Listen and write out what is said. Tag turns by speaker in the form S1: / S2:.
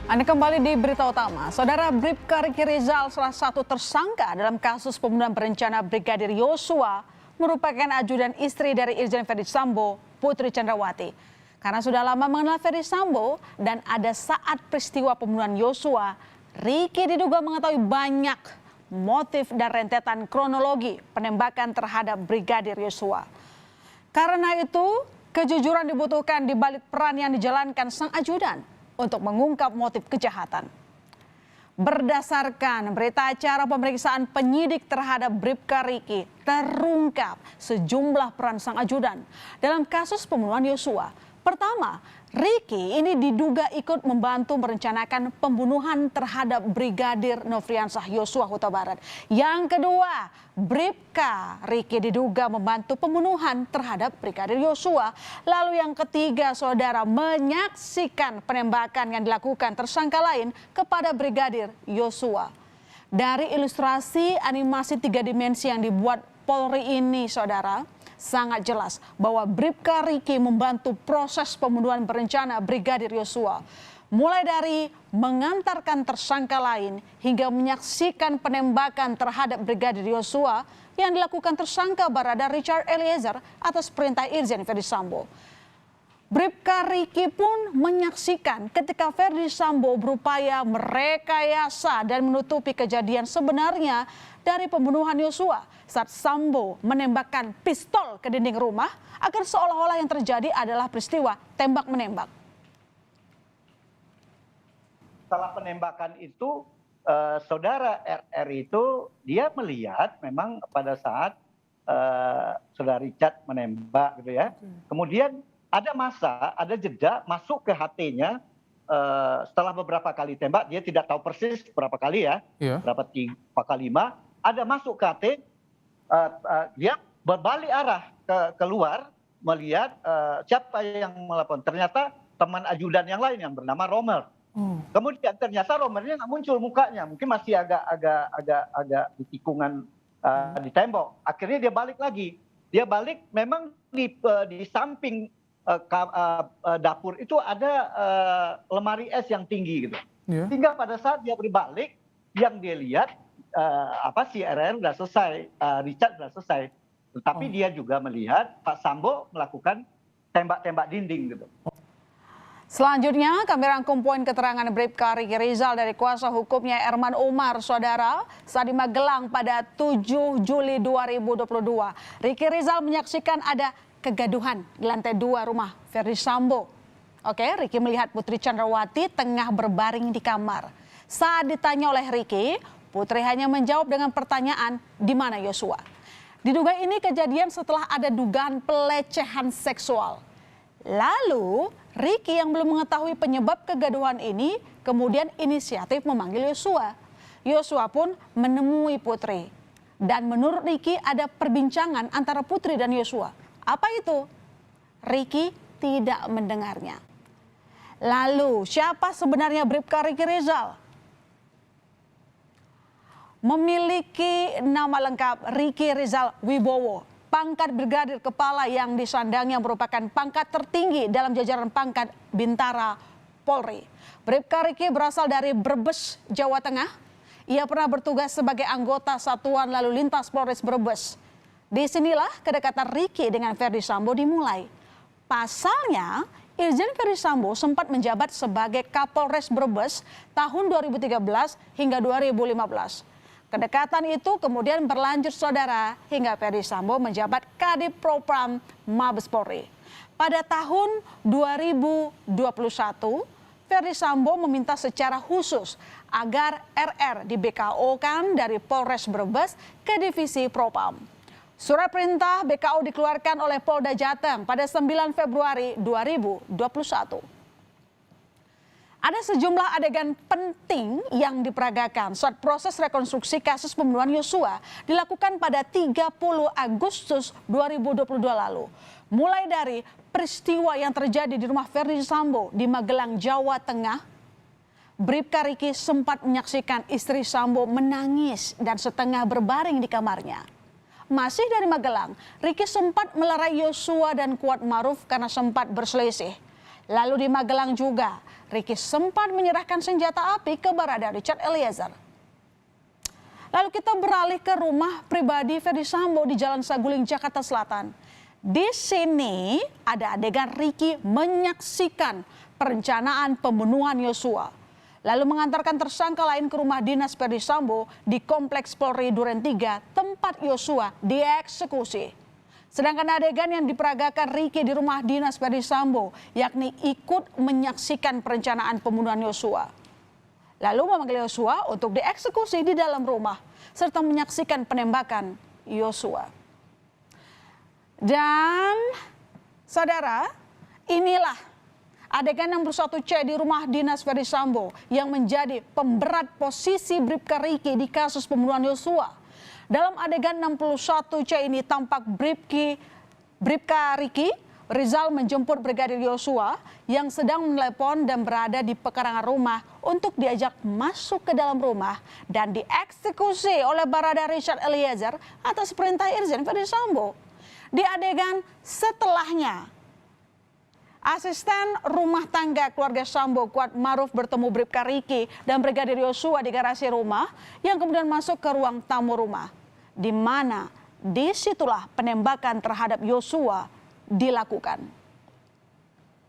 S1: Anda kembali di Berita Utama. Saudara, Bribka Riki Rizal, salah satu tersangka dalam kasus pembunuhan berencana Brigadir Yosua, merupakan ajudan istri dari Irjen Ferdy Sambo, Putri Chandrawati. Karena sudah lama mengenal Ferdy Sambo dan ada saat peristiwa pembunuhan Yosua, Riki diduga mengetahui banyak motif dan rentetan kronologi penembakan terhadap Brigadir Yosua. Karena itu, kejujuran dibutuhkan di balik peran yang dijalankan sang ajudan untuk mengungkap motif kejahatan. Berdasarkan berita acara pemeriksaan penyidik terhadap Bribka Riki, terungkap sejumlah peran sang ajudan dalam kasus pembunuhan Yosua. Pertama, Riki ini diduga ikut membantu merencanakan pembunuhan terhadap Brigadir Nofriansah Yosua Huta Barat. Yang kedua, Bribka Riki diduga membantu pembunuhan terhadap Brigadir Yosua. Lalu yang ketiga, saudara, menyaksikan penembakan yang dilakukan tersangka lain kepada Brigadir Yosua. Dari ilustrasi animasi 3 dimensi yang dibuat Polri ini, saudara, sangat jelas bahwa Bribka Riki membantu proses pembunuhan berencana Brigadir Yosua. Mulai dari mengantarkan tersangka lain hingga menyaksikan penembakan terhadap Brigadir Yosua yang dilakukan tersangka Barada Richard Eliezer atas perintah Irjen Ferdy Sambo. Bribka Riki pun menyaksikan ketika Ferdy Sambo berupaya merekayasa dan menutupi kejadian sebenarnya dari pembunuhan Yosua saat Sambo menembakkan pistol ke dinding rumah agar seolah-olah yang terjadi adalah peristiwa tembak-menembak.
S2: Setelah penembakan itu, saudara RR itu dia melihat memang pada saat saudara Richard menembak gitu ya. Kemudian ada jeda masuk ke HT-nya setelah beberapa kali tembak, dia tidak tahu persis berapa kali ya, berapa 4 kali 5, ada masuk ke HT, dia berbalik arah keluar melihat siapa yang melaporkan. Ternyata teman ajudan yang lain yang bernama Romer. Kemudian ternyata Romernya nggak muncul mukanya, mungkin masih agak di tikungan di tembok. Akhirnya dia balik lagi. Dia balik memang di samping dapur itu ada lemari es yang tinggi gitu. Sehingga pada saat dia berbalik, yang dia lihat si RR sudah selesai, Richard sudah selesai. Tetapi dia juga melihat Pak Sambo melakukan tembak-tembak dinding gitu.
S1: Selanjutnya kami rangkum poin keterangan Bribka Riki Rizal dari kuasa hukumnya Erman Umar, saudara, saat di Magelang pada 7 Juli 2022. Riki Rizal menyaksikan ada kegaduhan di lantai 2 rumah Ferdy Sambo. Riki melihat Putri Chandrawati tengah berbaring di kamar. Saat ditanya oleh Riki, Putri hanya menjawab dengan pertanyaan, di mana Yosua? Diduga ini kejadian setelah ada dugaan pelecehan seksual. Lalu, Riki yang belum mengetahui penyebab kegaduhan ini kemudian inisiatif memanggil Yosua. Yosua pun menemui Putri. Dan menurut Riki ada perbincangan antara Putri dan Yosua. Apa itu? Riki tidak mendengarnya. Lalu, siapa sebenarnya Bribka Riki Rizal? Memiliki nama lengkap Riki Rizal Wibowo, pangkat brigadir kepala yang disandangnya merupakan pangkat tertinggi dalam jajaran pangkat Bintara Polri. Bribka Riki berasal dari Brebes, Jawa Tengah. Ia pernah bertugas sebagai anggota Satuan Lalu Lintas Polres Brebes. Disinilah kedekatan Riki dengan Ferdy Sambo dimulai. Pasalnya, Irjen Ferdy Sambo sempat menjabat sebagai Kapolres Brebes tahun 2013 hingga 2015. Kedekatan itu kemudian berlanjut, saudara, hingga Ferdy Sambo menjabat Kadif Propam Mabes Polri. Pada tahun 2021, Ferdy Sambo meminta secara khusus agar RR di BKO-kan dari Polres Brebes ke Divisi Propam. Surat perintah BKO dikeluarkan oleh Polda Jateng pada 9 Februari 2021. Ada sejumlah adegan penting yang diperagakan saat proses rekonstruksi kasus pembunuhan Yosua dilakukan pada 30 Agustus 2022 lalu. Mulai dari peristiwa yang terjadi di rumah Ferdy Sambo di Magelang, Jawa Tengah, Bribka Riki sempat menyaksikan istri Sambo menangis dan setengah berbaring di kamarnya. Masih dari Magelang, Riki sempat melerai Yosua dan Kuat Maruf karena sempat berselisih. Lalu di Magelang juga, Ricky sempat menyerahkan senjata api ke Barada Richard Eliezer. Lalu kita beralih ke rumah pribadi Ferdy Sambo di Jalan Saguling, Jakarta Selatan. Di sini ada adegan Ricky menyaksikan perencanaan pembunuhan Yosua, lalu mengantarkan tersangka lain ke rumah dinas Ferdy Sambo di Kompleks Polri Duren 3, tempat Yosua dieksekusi. Sedangkan adegan yang diperagakan Ricky di rumah dinas Ferdy Sambo, yakni ikut menyaksikan perencanaan pembunuhan Yosua. Lalu memanggil Yosua untuk dieksekusi di dalam rumah, serta menyaksikan penembakan Yosua. Dan saudara, inilah adegan 61C di rumah dinas Ferdy Sambo yang menjadi pemberat posisi Bribka Ricky di kasus pembunuhan Yosua. Dalam adegan 61C ini tampak Bribka Ricky Rizal menjemput Brigadir Yosua yang sedang menelepon dan berada di pekarangan rumah untuk diajak masuk ke dalam rumah dan dieksekusi oleh Barada Richard Eliezer atas perintah Irjen Ferdy Sambo. Di adegan setelahnya, asisten rumah tangga keluarga Sambo Kuat Maruf bertemu Bribka Ricky dan Brigadir Yosua di garasi rumah yang kemudian masuk ke ruang tamu rumah, di mana disitulah penembakan terhadap Yosua dilakukan.